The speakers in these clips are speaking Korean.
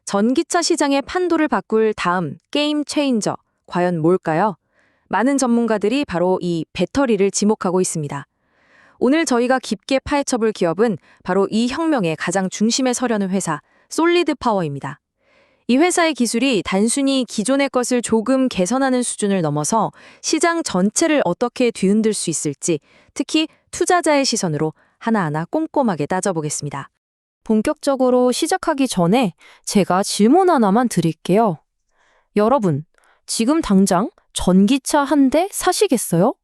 전기차 시장의 판도를 바꿀 다음 게임 체인저, 과연 뭘까요? 많은 전문가들이 바로 이 배터리를 지목하고 있습니다. 오늘 저희가 깊게 파헤쳐볼 기업은 바로 이 혁명의 가장 중심에 서려는 회사, 솔리드 파워입니다. 이 회사의 기술이 단순히 기존의 것을 조금 개선하는 수준을 넘어서 시장 전체를 어떻게 뒤흔들 수 있을지, 특히 투자자의 시선으로 하나하나 꼼꼼하게 따져보겠습니다. 본격적으로 시작하기 전에 제가 질문 하나만 드릴게요. 여러분, 지금 당장 전기차 한 대 사시겠어요?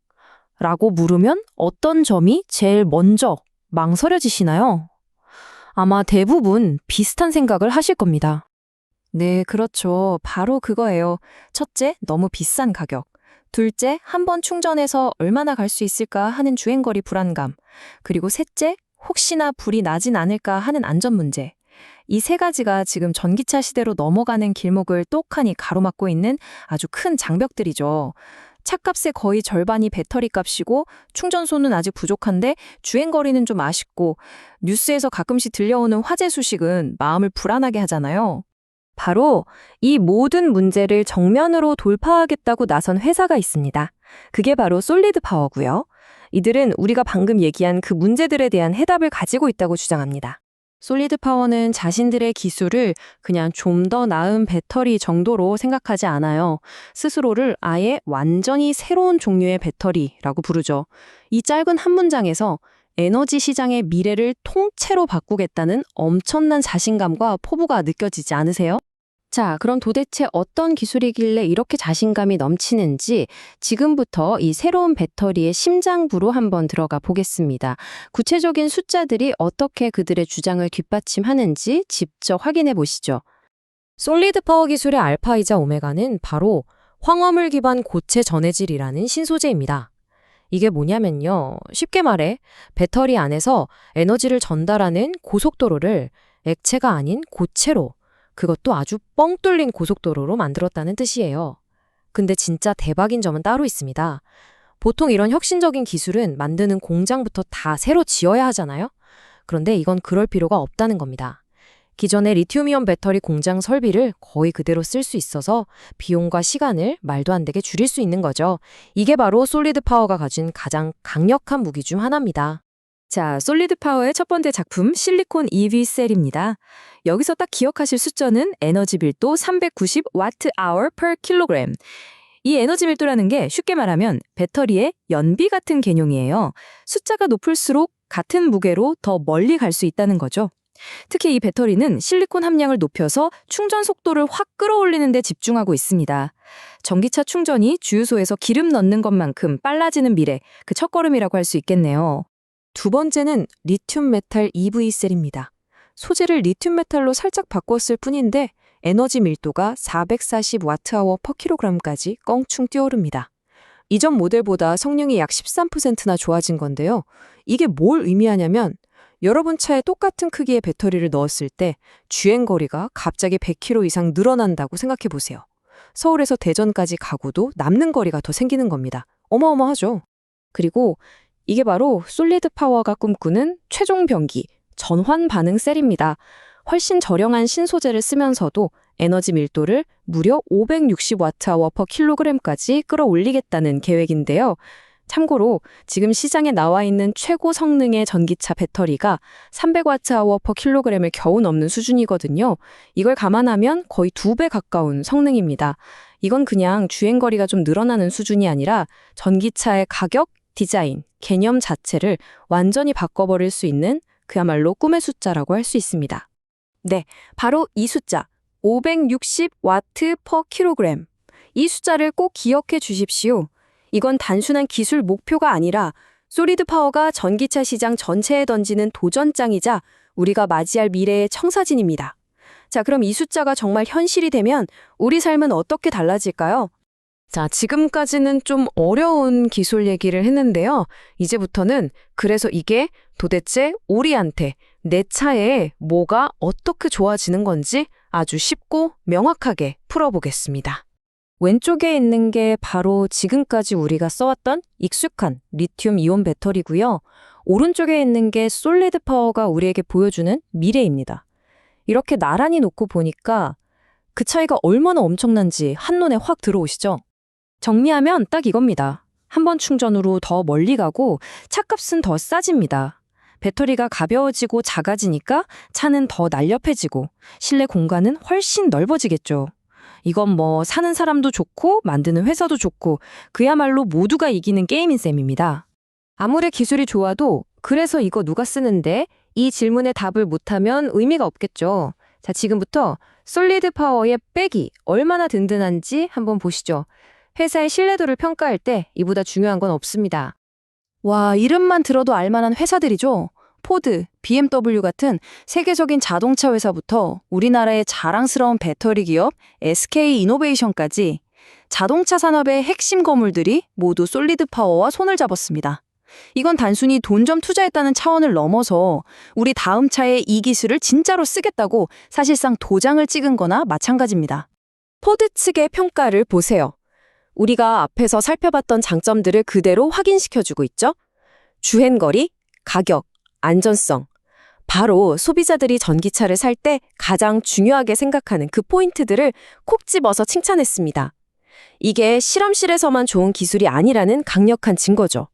라고 물으면 어떤 점이 제일 먼저 망설여지시나요? 아마 대부분 비슷한 생각을 하실 겁니다. 네, 그렇죠. 바로 그거예요. 첫째, 너무 비싼 가격. 둘째, 한 번 충전해서 얼마나 갈 수 있을까 하는 주행거리 불안감. 그리고 셋째, 혹시나 불이 나진 않을까 하는 안전 문제. 이 세 가지가 지금 전기차 시대로 넘어가는 길목을 똑하니 가로막고 있는 아주 큰 장벽들이죠. 차값의 거의 절반이 배터리 값이고 충전소는 아직 부족한데 주행거리는 좀 아쉽고 뉴스에서 가끔씩 들려오는 화재 소식은 마음을 불안하게 하잖아요. 바로 이 모든 문제를 정면으로 돌파하겠다고 나선 회사가 있습니다. 그게 바로 솔리드 파워고요. 이들은 우리가 방금 얘기한 그 문제들에 대한 해답을 가지고 있다고 주장합니다. 솔리드 파워는 자신들의 기술을 그냥 좀 더 나은 배터리 정도로 생각하지 않아요. 스스로를 아예 완전히 새로운 종류의 배터리라고 부르죠. 이 짧은 한 문장에서 에너지 시장의 미래를 통째로 바꾸겠다는 엄청난 자신감과 포부가 느껴지지 않으세요? 자, 그럼 도대체 어떤 기술이길래 이렇게 자신감이 넘치는지 지금부터 이 새로운 배터리의 심장부로 한번 들어가 보겠습니다. 구체적인 숫자들이 어떻게 그들의 주장을 뒷받침하는지 직접 확인해 보시죠. 솔리드 파워 기술의 알파이자 오메가는 바로 황화물 기반 고체 전해질이라는 신소재입니다. 이게 뭐냐면요. 쉽게 말해 배터리 안에서 에너지를 전달하는 고속도로를 액체가 아닌 고체로, 그것도 아주 뻥 뚫린 고속도로로 만들었다는 뜻이에요. 근데 진짜 대박인 점은 따로 있습니다. 보통 이런 혁신적인 기술은 만드는 공장부터 다 새로 지어야 하잖아요. 그런데 이건 그럴 필요가 없다는 겁니다. 기존의 리튬이온 배터리 공장 설비를 거의 그대로 쓸 수 있어서 비용과 시간을 말도 안 되게 줄일 수 있는 거죠. 이게 바로 솔리드 파워가 가진 가장 강력한 무기 중 하나입니다. 자, 솔리드 파워의 첫 번째 작품 실리콘 EV 셀입니다. 여기서 딱 기억하실 숫자는 에너지 밀도 390Wh per kg. 이 에너지 밀도라는 게 쉽게 말하면 배터리의 연비 같은 개념이에요. 숫자가 높을수록 같은 무게로 더 멀리 갈 수 있다는 거죠. 특히 이 배터리는 실리콘 함량을 높여서 충전 속도를 확 끌어올리는 데 집중하고 있습니다. 전기차 충전이 주유소에서 기름 넣는 것만큼 빨라지는 미래, 그 첫걸음이라고 할 수 있겠네요. 두 번째는 리튬 메탈 EV 셀입니다. 소재를 리튬 메탈로 살짝 바꿨을 뿐인데 에너지 밀도가 440Wh per kg까지 껑충 뛰어오릅니다. 이전 모델보다 성능이 약 13%나 좋아진 건데요. 이게 뭘 의미하냐면 여러분 차에 똑같은 크기의 배터리를 넣었을 때 주행거리가 갑자기 100km 이상 늘어난다고 생각해 보세요. 서울에서 대전까지 가고도 남는 거리가 더 생기는 겁니다. 어마어마하죠. 그리고 이게 바로 솔리드 파워가 꿈꾸는 최종 병기, 전환 반응 셀입니다. 훨씬 저렴한 신소재를 쓰면서도 에너지 밀도를 무려 560Wh per kg까지 끌어올리겠다는 계획인데요. 참고로 지금 시장에 나와 있는 최고 성능의 전기차 배터리가 300Wh per kg을 겨우 넘는 수준이거든요. 이걸 감안하면 거의 2배 가까운 성능입니다. 이건 그냥 주행거리가 좀 늘어나는 수준이 아니라 전기차의 가격, 디자인, 개념 자체를 완전히 바꿔버릴 수 있는 그야말로 꿈의 숫자라고 할 수 있습니다. 네, 바로 이 숫자, 560W per kg. 이 숫자를 꼭 기억해 주십시오. 이건 단순한 기술 목표가 아니라 솔리드 파워가 전기차 시장 전체에 던지는 도전장이자 우리가 맞이할 미래의 청사진입니다. 자, 그럼 이 숫자가 정말 현실이 되면 우리 삶은 어떻게 달라질까요? 자, 지금까지는 좀 어려운 기술 얘기를 했는데요. 이제부터는 그래서 이게 도대체 우리한테 내 차에 뭐가 어떻게 좋아지는 건지 아주 쉽고 명확하게 풀어보겠습니다. 왼쪽에 있는 게 바로 지금까지 우리가 써왔던 익숙한 리튬 이온 배터리고요. 오른쪽에 있는 게 솔리드 파워가 우리에게 보여주는 미래입니다. 이렇게 나란히 놓고 보니까 그 차이가 얼마나 엄청난지 한눈에 확 들어오시죠? 정리하면 딱 이겁니다. 한 번 충전으로 더 멀리 가고 차값은 더 싸집니다. 배터리가 가벼워지고 작아지니까 차는 더 날렵해지고 실내 공간은 훨씬 넓어지겠죠. 이건 뭐 사는 사람도 좋고 만드는 회사도 좋고 그야말로 모두가 이기는 게임인 셈입니다. 아무리 기술이 좋아도 그래서 이거 누가 쓰는데? 이 질문에 답을 못하면 의미가 없겠죠. 자, 지금부터 솔리드 파워의 백이 얼마나 든든한지 한번 보시죠. 회사의 신뢰도를 평가할 때 이보다 중요한 건 없습니다. 와, 이름만 들어도 알만한 회사들이죠. 포드, BMW 같은 세계적인 자동차 회사부터 우리나라의 자랑스러운 배터리 기업 SK 이노베이션까지 자동차 산업의 핵심 거물들이 모두 솔리드 파워와 손을 잡았습니다. 이건 단순히 돈 좀 투자했다는 차원을 넘어서 우리 다음 차에 이 기술을 진짜로 쓰겠다고 사실상 도장을 찍은 거나 마찬가지입니다. 포드 측의 평가를 보세요. 우리가 앞에서 살펴봤던 장점들을 그대로 확인시켜주고 있죠? 주행거리, 가격, 안전성. 바로 소비자들이 전기차를 살 때 가장 중요하게 생각하는 그 포인트들을 콕 집어서 칭찬했습니다. 이게 실험실에서만 좋은 기술이 아니라는 강력한 증거죠.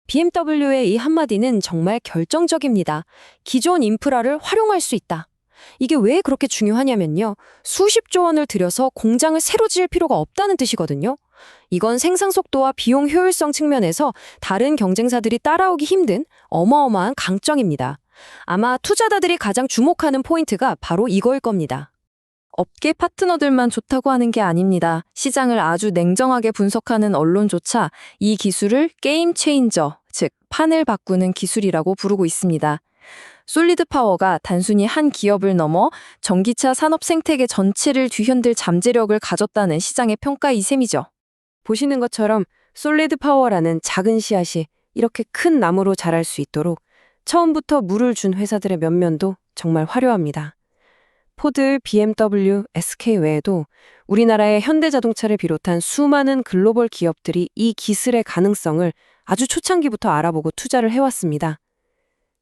BMW의 이 한마디는 정말 결정적입니다. 기존 인프라를 활용할 수 있다. 이게 왜 그렇게 중요하냐면요. 수십조 원을 들여서 공장을 새로 지을 필요가 없다는 뜻이거든요. 이건 생산 속도와 비용 효율성 측면에서 다른 경쟁사들이 따라오기 힘든 어마어마한 강점입니다. 아마 투자자들이 가장 주목하는 포인트가 바로 이거일 겁니다. 업계 파트너들만 좋다고 하는 게 아닙니다. 시장을 아주 냉정하게 분석하는 언론조차 이 기술을 게임 체인저, 즉 판을 바꾸는 기술이라고 부르고 있습니다. 솔리드 파워가 단순히 한 기업을 넘어 전기차 산업 생태계 전체를 뒤흔들 잠재력을 가졌다는 시장의 평가이 셈이죠. 보시는 것처럼 솔리드 파워라는 작은 씨앗이 이렇게 큰 나무로 자랄 수 있도록 처음부터 물을 준 회사들의 면면도 정말 화려합니다. 포드, BMW, SK 외에도 우리나라의 현대자동차를 비롯한 수많은 글로벌 기업들이 이 기술의 가능성을 아주 초창기부터 알아보고 투자를 해왔습니다.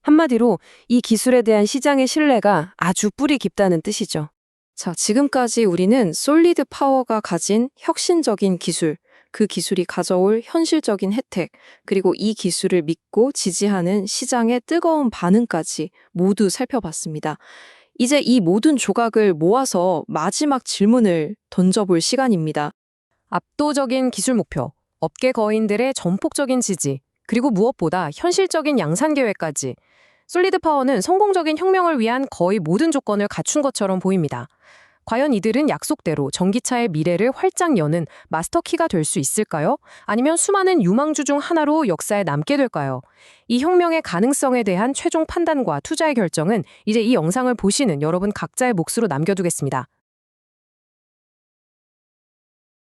한마디로 이 기술에 대한 시장의 신뢰가 아주 뿌리 깊다는 뜻이죠. 자, 지금까지 우리는 솔리드 파워가 가진 혁신적인 기술, 그 기술이 가져올 현실적인 혜택, 그리고 이 기술을 믿고 지지하는 시장의 뜨거운 반응까지 모두 살펴봤습니다. 이제 이 모든 조각을 모아서 마지막 질문을 던져볼 시간입니다. 압도적인 기술 목표, 업계 거인들의 전폭적인 지지, 그리고 무엇보다 현실적인 양산 계획까지 솔리드 파워는 성공적인 혁명을 위한 거의 모든 조건을 갖춘 것처럼 보입니다. 과연 이들은 약속대로 전기차의 미래를 활짝 여는 마스터키가 될 수 있을까요? 아니면 수많은 유망주 중 하나로 역사에 남게 될까요? 이 혁명의 가능성에 대한 최종 판단과 투자의 결정은 이제 이 영상을 보시는 여러분 각자의 몫으로 남겨두겠습니다.